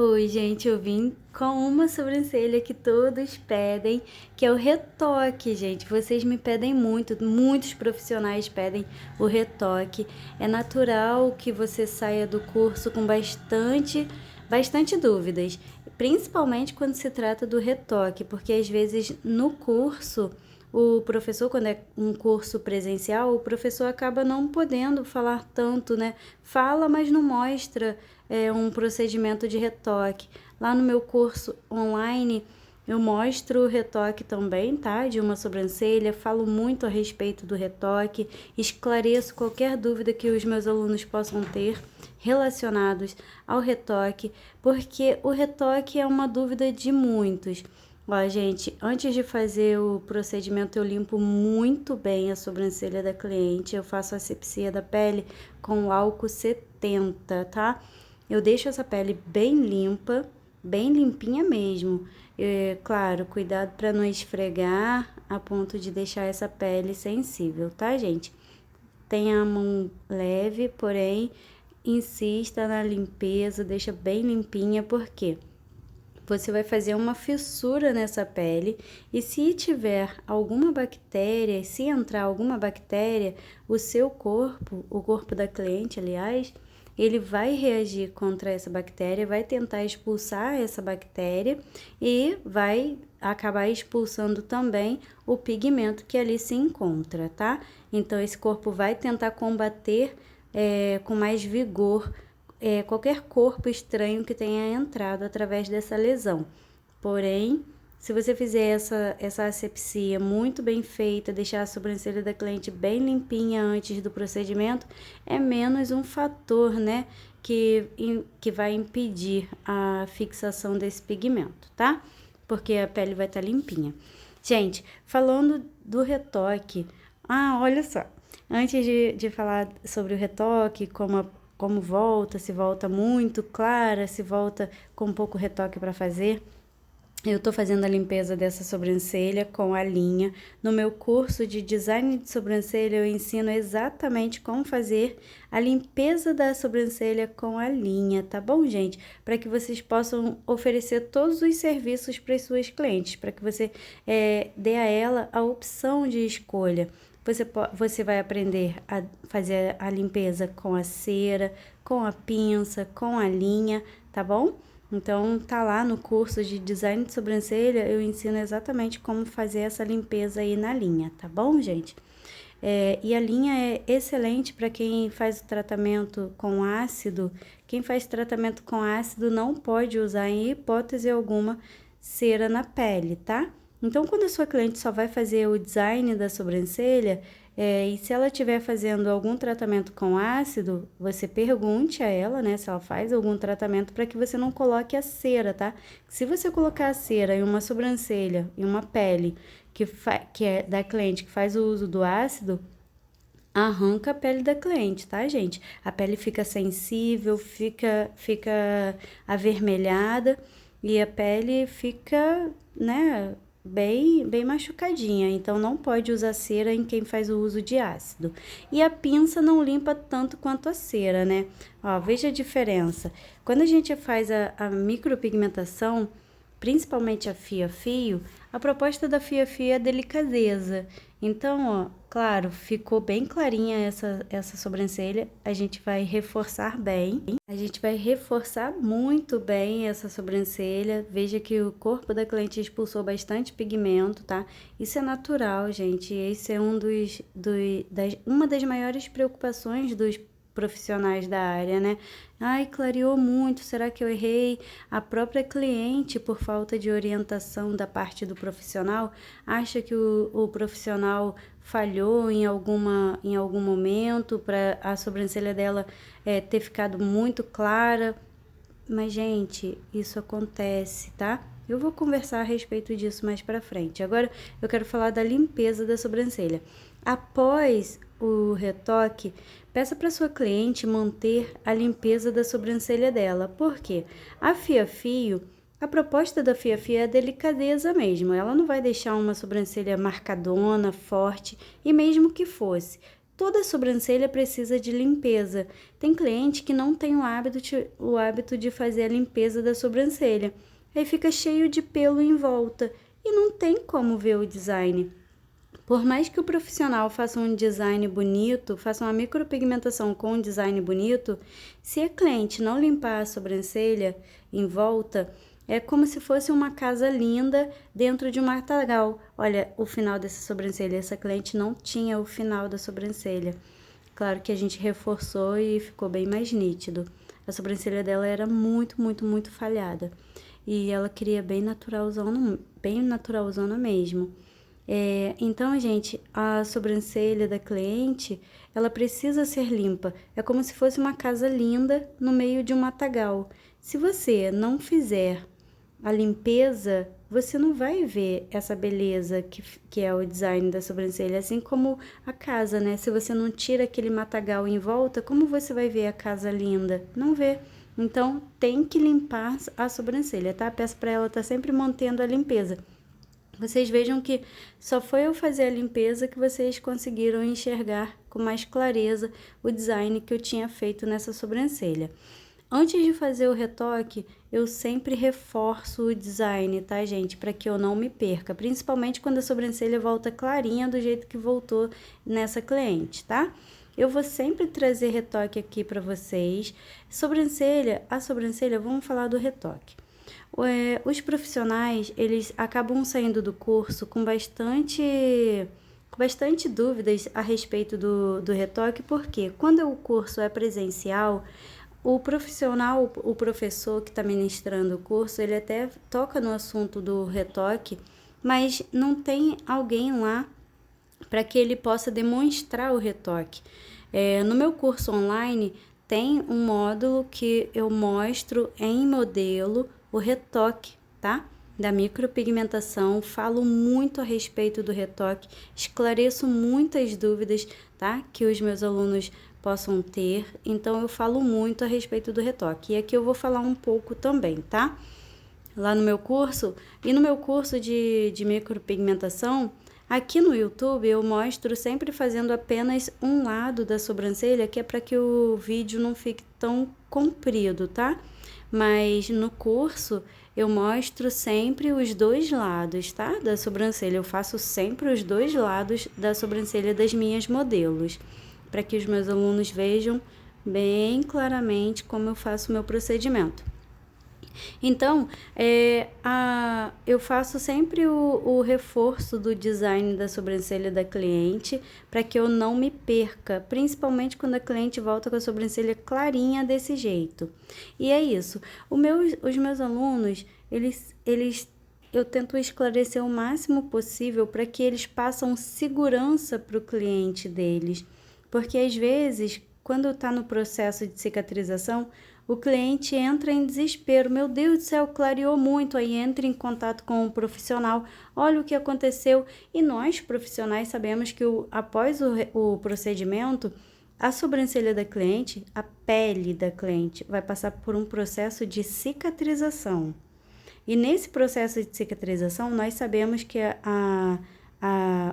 Oi, gente, eu vim com uma sobrancelha que todos pedem, que é o retoque, gente. Vocês me pedem muito, muitos profissionais pedem o retoque. É natural que você saia do curso com bastante dúvidas, principalmente quando se trata do retoque, porque às vezes no curso o professor, quando é um curso presencial, o professor acaba não podendo falar tanto, né? Fala, mas não mostra um procedimento de retoque. Lá no meu curso online, eu mostro o retoque também, tá? De uma sobrancelha, falo muito a respeito do retoque, esclareço qualquer dúvida que os meus alunos possam ter relacionados ao retoque, porque o retoque é uma dúvida de muitos. Ó, gente, antes de fazer o procedimento, eu limpo muito bem a sobrancelha da cliente. Eu faço a asepsia da pele com álcool 70, tá? Eu deixo essa pele bem limpa, bem limpinha mesmo. Claro, cuidado para não esfregar a ponto de deixar essa pele sensível, tá, gente? Tenha a mão leve, porém, insista na limpeza, deixa bem limpinha, porque você vai fazer uma fissura nessa pele e se tiver alguma bactéria, se entrar alguma bactéria, o seu corpo, o corpo da cliente, aliás, ele vai reagir contra essa bactéria, vai tentar expulsar essa bactéria e vai acabar expulsando também o pigmento que ali se encontra, tá? Então, esse corpo vai tentar combater com mais vigor qualquer corpo estranho que tenha entrado através dessa lesão. Porém, se você fizer essa asepsia muito bem feita, deixar a sobrancelha da cliente bem limpinha antes do procedimento, é menos um fator, né, que vai impedir a fixação desse pigmento, tá? Porque a pele vai estar limpinha. Gente, falando do retoque, olha só, antes de falar sobre o retoque, como volta, se volta muito clara, se volta com pouco retoque para fazer. Eu tô fazendo a limpeza dessa sobrancelha com a linha. No meu curso de design de sobrancelha, eu ensino exatamente como fazer a limpeza da sobrancelha com a linha, tá bom, gente? Para que vocês possam oferecer todos os serviços para as suas clientes, para que você dê a ela a opção de escolha. Você vai aprender a fazer a limpeza com a cera, com a pinça, com a linha, tá bom? Então, tá lá no curso de design de sobrancelha, eu ensino exatamente como fazer essa limpeza aí na linha, tá bom, gente? E a linha é excelente para quem faz o tratamento com ácido. Quem faz tratamento com ácido não pode usar, em hipótese alguma, cera na pele, tá? Então, quando a sua cliente só vai fazer o design da sobrancelha, e se ela estiver fazendo algum tratamento com ácido, você pergunte a ela, né, se ela faz algum tratamento para que você não coloque a cera, tá? Se você colocar a cera em uma sobrancelha, em uma pele que é da cliente que faz o uso do ácido, arranca a pele da cliente, tá, gente? A pele fica sensível, fica avermelhada e a pele fica, né, bem machucadinha. Então, não pode usar cera em quem faz o uso de ácido. E a pinça não limpa tanto quanto a cera, né? Ó, veja a diferença. Quando a gente faz a micropigmentação, principalmente a fio-a-fio, a proposta da fio-a-fio é a delicadeza. Então, ó, claro, ficou bem clarinha essa sobrancelha. A gente vai reforçar bem. A gente vai reforçar muito bem essa sobrancelha. Veja que o corpo da cliente expulsou bastante pigmento, tá? Isso é natural, gente. Esse é uma das maiores preocupações dos profissionais da área, né? Ai, clareou muito, será que eu errei? A própria cliente, por falta de orientação da parte do profissional, acha que o profissional falhou em algum momento para a sobrancelha dela ter ficado muito clara. Mas, gente, isso acontece, tá? Eu vou conversar a respeito disso mais pra frente. Agora, eu quero falar da limpeza da sobrancelha. Após o retoque, peça para sua cliente manter a limpeza da sobrancelha dela. Por quê? A fio-a-fio, a proposta da fio-a-fio é a delicadeza mesmo. Ela não vai deixar uma sobrancelha marcadona, forte, e mesmo que fosse, Toda sobrancelha precisa de limpeza. Tem cliente que não tem o hábito de fazer a limpeza da sobrancelha. Aí fica cheio de pelo em volta e não tem como ver o design. Por mais que o profissional faça um design bonito, faça uma micropigmentação com um design bonito, se a cliente não limpar a sobrancelha em volta, é como se fosse uma casa linda dentro de um matagal. Olha, o final dessa sobrancelha, essa cliente não tinha o final da sobrancelha. Claro que a gente reforçou e ficou bem mais nítido. A sobrancelha dela era muito, muito, muito falhada. E ela queria bem naturalzona mesmo. Então, gente, a sobrancelha da cliente, ela precisa ser limpa. É como se fosse uma casa linda no meio de um matagal. Se você não fizer a limpeza, você não vai ver essa beleza que é o design da sobrancelha, assim como a casa, né? Se você não tira aquele matagal em volta, como você vai ver a casa linda? Não vê. Então, tem que limpar a sobrancelha, tá? Peço para ela estar sempre mantendo a limpeza. Vocês vejam que só foi eu fazer a limpeza que vocês conseguiram enxergar com mais clareza o design que eu tinha feito nessa sobrancelha. Antes de fazer o retoque, eu sempre reforço o design, tá, gente? Para que eu não me perca, principalmente quando a sobrancelha volta clarinha do jeito que voltou nessa cliente, tá? Eu vou sempre trazer retoque aqui para vocês. A sobrancelha, vamos falar do retoque. Os profissionais, eles acabam saindo do curso com bastante dúvidas a respeito do retoque, porque quando o curso é presencial, o profissional, o professor que está ministrando o curso, ele até toca no assunto do retoque, mas não tem alguém lá para que ele possa demonstrar o retoque. No meu curso online, tem um módulo que eu mostro em modelo o retoque, tá? Da micropigmentação, falo muito a respeito do retoque, esclareço muitas dúvidas, tá? Que os meus alunos possam ter, então eu falo muito a respeito do retoque. E aqui eu vou falar um pouco também, tá? Lá no meu curso, e no meu curso de micropigmentação, aqui no YouTube eu mostro sempre fazendo apenas um lado da sobrancelha, que é para que o vídeo não fique tão comprido, tá? Mas no curso eu mostro sempre os dois lados, tá? Da sobrancelha. Eu faço sempre os dois lados da sobrancelha das minhas modelos, para que os meus alunos vejam bem claramente como eu faço o meu procedimento. Então, eu faço sempre o reforço do design da sobrancelha da cliente para que eu não me perca, principalmente quando a cliente volta com a sobrancelha clarinha desse jeito. E é isso. Os meus alunos, eu tento esclarecer o máximo possível para que eles passem segurança para o cliente deles. Porque às vezes, quando está no processo de cicatrização, o cliente entra em desespero. Meu Deus do céu, clareou muito. Aí entra em contato com o profissional. Olha o que aconteceu. E nós, profissionais, sabemos que após o procedimento, a sobrancelha da cliente, a pele da cliente, vai passar por um processo de cicatrização. E nesse processo de cicatrização, nós sabemos que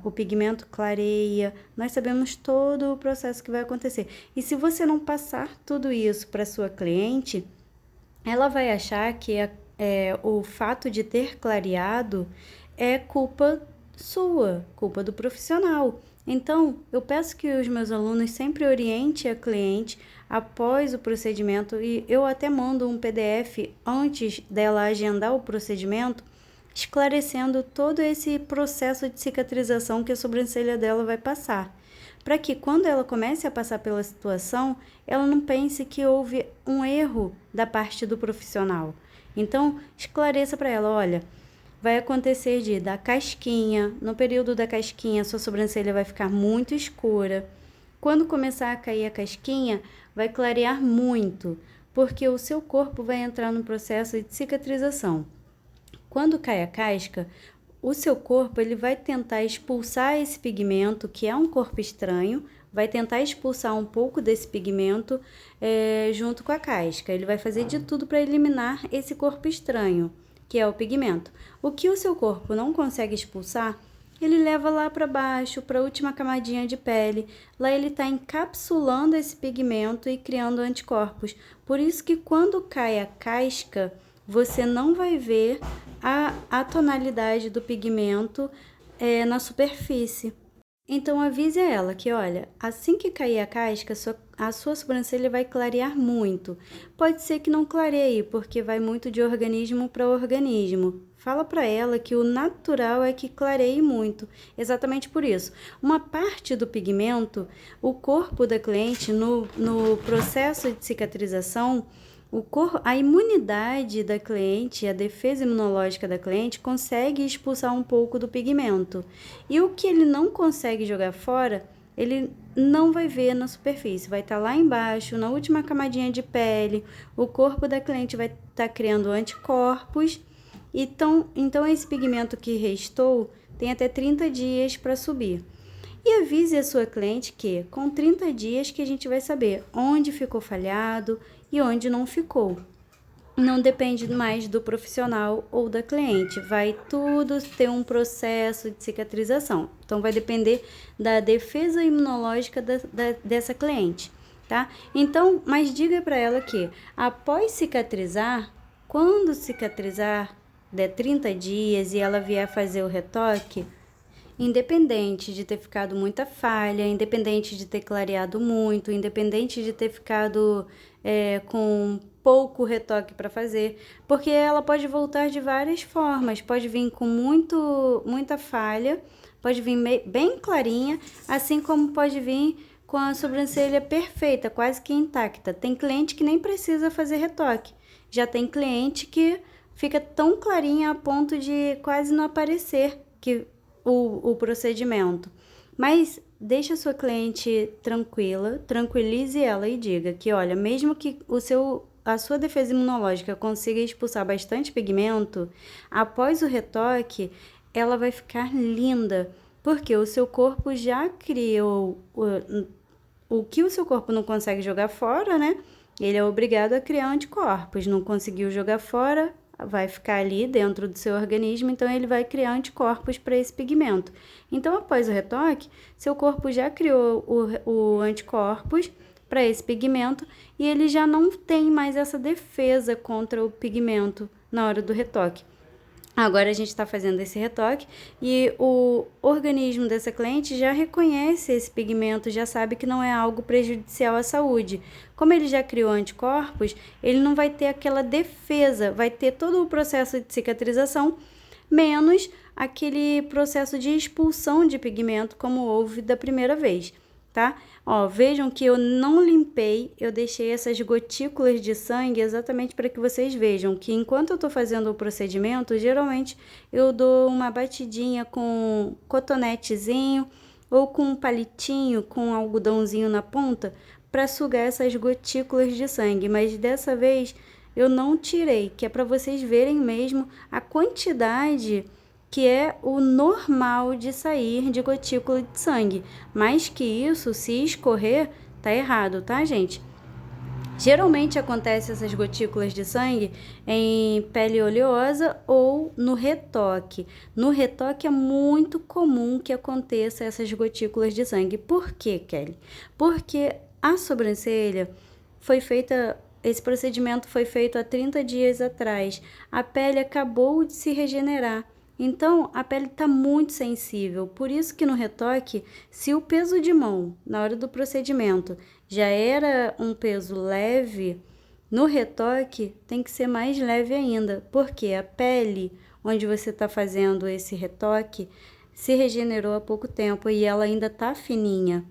o pigmento clareia, nós sabemos todo o processo que vai acontecer. E se você não passar tudo isso para sua cliente, ela vai achar que o fato de ter clareado é culpa sua, culpa do profissional. Então, eu peço que os meus alunos sempre orientem a cliente após o procedimento, e eu até mando um PDF antes dela agendar o procedimento, esclarecendo todo esse processo de cicatrização que a sobrancelha dela vai passar, para que quando ela comece a passar pela situação, ela não pense que houve um erro da parte do profissional. Então, esclareça para ela, olha, vai acontecer da casquinha, no período da casquinha, sua sobrancelha vai ficar muito escura. Quando começar a cair a casquinha, vai clarear muito, porque o seu corpo vai entrar no processo de cicatrização. Quando cai a casca, o seu corpo ele vai tentar expulsar esse pigmento, que é um corpo estranho, vai tentar expulsar um pouco desse pigmento junto com a casca. Ele vai fazer de tudo para eliminar esse corpo estranho, que é o pigmento. O que o seu corpo não consegue expulsar, ele leva lá para baixo, para a última camadinha de pele. Lá ele está encapsulando esse pigmento e criando anticorpos. Por isso que quando cai a casca, você não vai ver a tonalidade do pigmento na superfície. Então avise ela que, olha, assim que cair a casca, a sua sobrancelha vai clarear muito. Pode ser que não clareie, porque vai muito de organismo para organismo. Fala para ela que o natural é que clareie muito, exatamente por isso. Uma parte do pigmento, o corpo da cliente, no processo de cicatrização, a imunidade da cliente, a defesa imunológica da cliente consegue expulsar um pouco do pigmento. E o que ele não consegue jogar fora, ele não vai ver na superfície, vai estar lá embaixo, na última camadinha de pele, o corpo da cliente vai estar criando anticorpos. Então esse pigmento que restou tem até 30 dias para subir. E avise a sua cliente que com 30 dias que a gente vai saber onde ficou falhado e onde não ficou. Não depende mais do profissional ou da cliente, vai tudo ter um processo de cicatrização. Então vai depender da defesa imunológica dessa cliente, tá? Então, mas diga para ela que após cicatrizar, quando cicatrizar, der 30 dias e ela vier fazer o retoque, independente de ter ficado muita falha, independente de ter clareado muito, independente de ter ficado com pouco retoque para fazer, porque ela pode voltar de várias formas, pode vir com muita falha, pode vir bem clarinha, assim como pode vir com a sobrancelha perfeita, quase que intacta. Tem cliente que nem precisa fazer retoque, já tem cliente que fica tão clarinha a ponto de quase não aparecer o procedimento. Mas deixa a sua cliente tranquila, tranquilize ela e diga que, olha, mesmo que a sua defesa imunológica consiga expulsar bastante pigmento, após o retoque, ela vai ficar linda, porque o seu corpo já criou o que o seu corpo não consegue jogar fora, né? Ele é obrigado a criar anticorpos, não conseguiu jogar fora, vai ficar ali dentro do seu organismo, então ele vai criar anticorpos para esse pigmento. Então, após o retoque, seu corpo já criou o anticorpos para esse pigmento e ele já não tem mais essa defesa contra o pigmento na hora do retoque. Agora a gente está fazendo esse retoque e o organismo dessa cliente já reconhece esse pigmento, já sabe que não é algo prejudicial à saúde. Como ele já criou anticorpos, ele não vai ter aquela defesa, vai ter todo o processo de cicatrização, menos aquele processo de expulsão de pigmento como houve da primeira vez, tá? Ó, vejam que eu não limpei, eu deixei essas gotículas de sangue exatamente para que vocês vejam que enquanto eu tô fazendo o procedimento, geralmente eu dou uma batidinha com cotonetezinho ou com um palitinho com algodãozinho na ponta para sugar essas gotículas de sangue, mas dessa vez eu não tirei, que é para vocês verem mesmo a quantidade que é o normal de sair de gotícula de sangue. Mais que isso, se escorrer, tá errado, tá, gente? Geralmente acontece essas gotículas de sangue em pele oleosa ou no retoque. No retoque é muito comum que aconteça essas gotículas de sangue. Por quê, Kelly? Porque a sobrancelha foi feita... Esse procedimento foi feito há 30 dias atrás. A pele acabou de se regenerar. Então, a pele está muito sensível, por isso que no retoque, se o peso de mão na hora do procedimento já era um peso leve, no retoque tem que ser mais leve ainda, porque a pele onde você está fazendo esse retoque se regenerou há pouco tempo e ela ainda está fininha.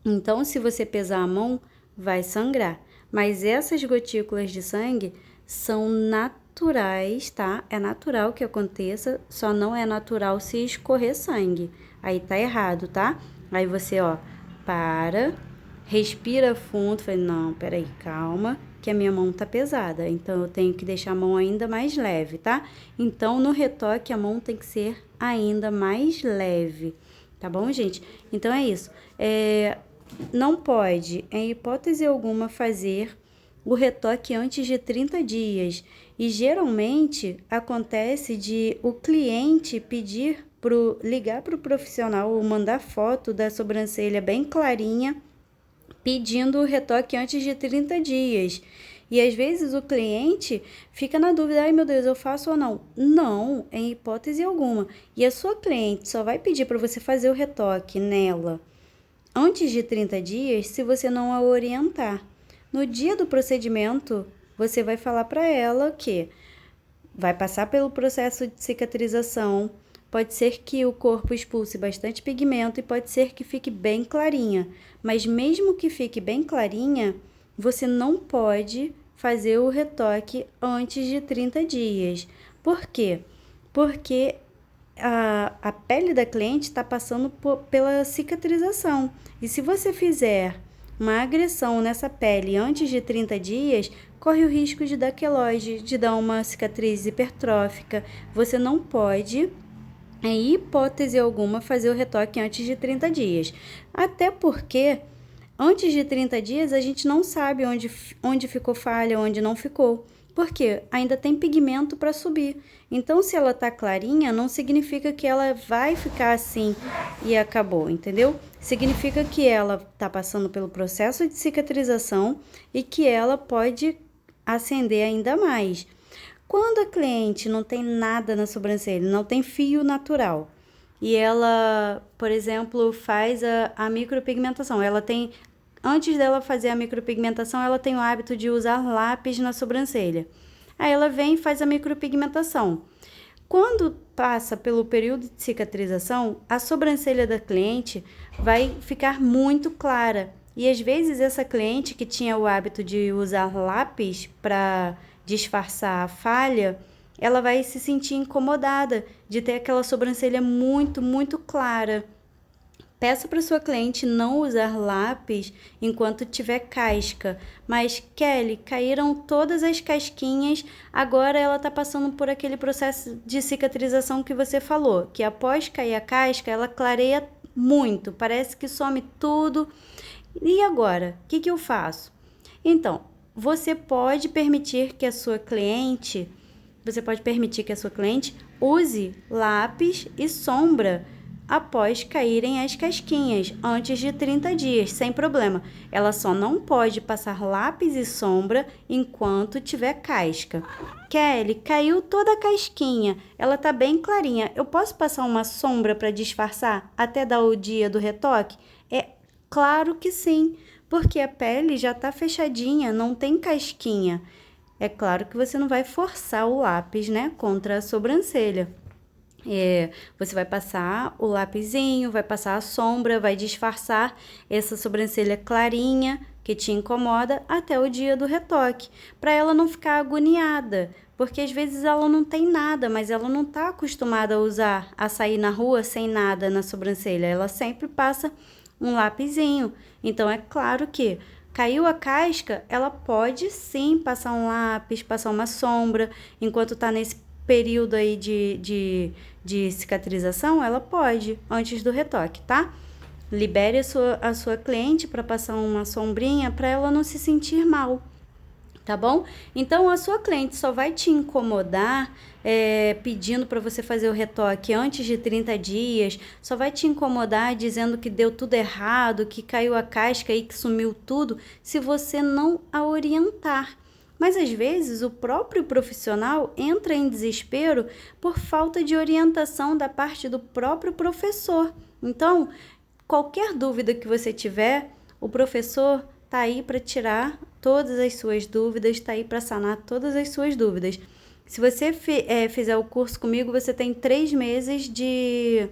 Então, se você pesar a mão, vai sangrar. Mas essas gotículas de sangue são naturais, tá? É natural que aconteça, só não é natural se escorrer sangue. Aí tá errado, tá? Aí você, ó, respira fundo, fala, não, peraí, calma, que a minha mão tá pesada, então eu tenho que deixar a mão ainda mais leve, tá? Então, no retoque, a mão tem que ser ainda mais leve, tá bom, gente? Então, é isso. Não pode, em hipótese alguma, fazer o retoque antes de 30 dias. E geralmente acontece de o cliente pedir ligar para o profissional ou mandar foto da sobrancelha bem clarinha, pedindo o retoque antes de 30 dias. E às vezes o cliente fica na dúvida, ai meu Deus, eu faço ou não? Não, em hipótese alguma. E a sua cliente só vai pedir para você fazer o retoque nela antes de 30 dias se você não a orientar. No dia do procedimento, você vai falar para ela que vai passar pelo processo de cicatrização, pode ser que o corpo expulse bastante pigmento e pode ser que fique bem clarinha. Mas mesmo que fique bem clarinha, você não pode fazer o retoque antes de 30 dias. Por quê? Porque a pele da cliente está passando pela cicatrização. E se você fizer uma agressão nessa pele antes de 30 dias, corre o risco de dar queloide, de dar uma cicatriz hipertrófica. Você não pode, em hipótese alguma, fazer o retoque antes de 30 dias. Até porque, antes de 30 dias, a gente não sabe onde ficou falha, onde não ficou. Porque ainda tem pigmento para subir. Então, se ela tá clarinha, não significa que ela vai ficar assim e acabou, entendeu? Significa que ela tá passando pelo processo de cicatrização e que ela pode acender ainda mais. Quando a cliente não tem nada na sobrancelha, não tem fio natural, e ela, por exemplo, faz a micropigmentação, ela tem... Antes dela fazer a micropigmentação, ela tem o hábito de usar lápis na sobrancelha. Aí ela vem e faz a micropigmentação. Quando passa pelo período de cicatrização, a sobrancelha da cliente vai ficar muito clara. E às vezes essa cliente que tinha o hábito de usar lápis para disfarçar a falha, ela vai se sentir incomodada de ter aquela sobrancelha muito, muito clara. Peça para sua cliente não usar lápis enquanto tiver casca. Mas, Kelly, caíram todas as casquinhas, agora ela está passando por aquele processo de cicatrização que você falou, que após cair a casca, ela clareia muito, parece que some tudo. E agora, o que eu faço? Então, você pode permitir que a sua cliente use lápis e sombra após caírem as casquinhas, antes de 30 dias, sem problema. Ela só não pode passar lápis e sombra enquanto tiver casca. Kelly, caiu toda a casquinha, ela tá bem clarinha. Eu posso passar uma sombra para disfarçar até dar o dia do retoque? É claro que sim, porque a pele já tá fechadinha, não tem casquinha. É claro que você não vai forçar o lápis, né, contra a sobrancelha. Você vai passar o lapisinho, vai passar a sombra, vai disfarçar essa sobrancelha clarinha que te incomoda até o dia do retoque, para ela não ficar agoniada, porque às vezes ela não tem nada, mas ela não está acostumada a sair na rua sem nada na sobrancelha, ela sempre passa um lapisinho. Então é claro que caiu a casca, ela pode sim passar um lápis, passar uma sombra, enquanto está nesse período aí de cicatrização, ela pode, antes do retoque, tá? Libere a sua cliente para passar uma sombrinha para ela não se sentir mal, tá bom? Então, a sua cliente só vai te incomodar pedindo para você fazer o retoque antes de 30 dias, só vai te incomodar dizendo que deu tudo errado, que caiu a casca e que sumiu tudo, se você não a orientar. Mas às vezes o próprio profissional entra em desespero por falta de orientação da parte do próprio professor. Então, qualquer dúvida que você tiver, o professor está aí para tirar todas as suas dúvidas, está aí para sanar todas as suas dúvidas. Se você fizer o curso comigo, você tem 3 meses de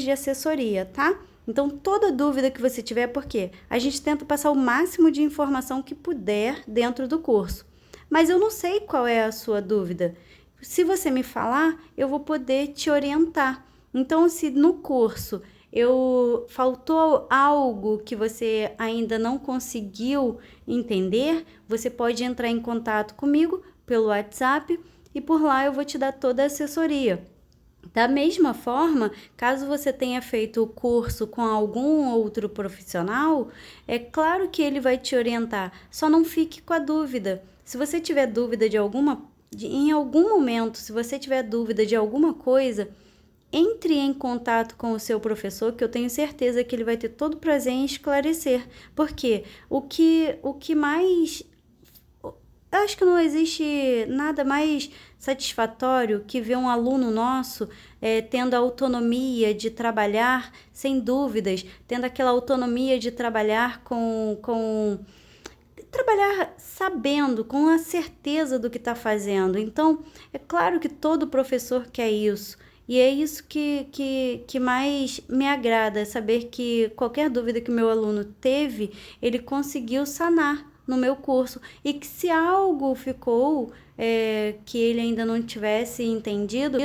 assessoria, tá? Então, toda dúvida que você tiver, porque a gente tenta passar o máximo de informação que puder dentro do curso. Mas eu não sei qual é a sua dúvida. Se você me falar, eu vou poder te orientar. Então, se no curso faltou algo que você ainda não conseguiu entender, você pode entrar em contato comigo pelo WhatsApp e por lá eu vou te dar toda a assessoria. Da mesma forma, caso você tenha feito o curso com algum outro profissional, é claro que ele vai te orientar, só não fique com a dúvida. Se você tiver dúvida em algum momento, se você tiver dúvida de alguma coisa, entre em contato com o seu professor, que eu tenho certeza que ele vai ter todo prazer em esclarecer. Porque o que mais... Eu acho que não existe nada mais satisfatório que ver um aluno nosso tendo a autonomia de trabalhar sem dúvidas, tendo aquela autonomia de trabalhar trabalhar sabendo, com a certeza do que está fazendo. Então, é claro que todo professor quer isso. E é isso que mais me agrada, é saber que qualquer dúvida que o meu aluno teve, ele conseguiu sanar no meu curso. E que se algo ficou que ele ainda não tivesse entendido,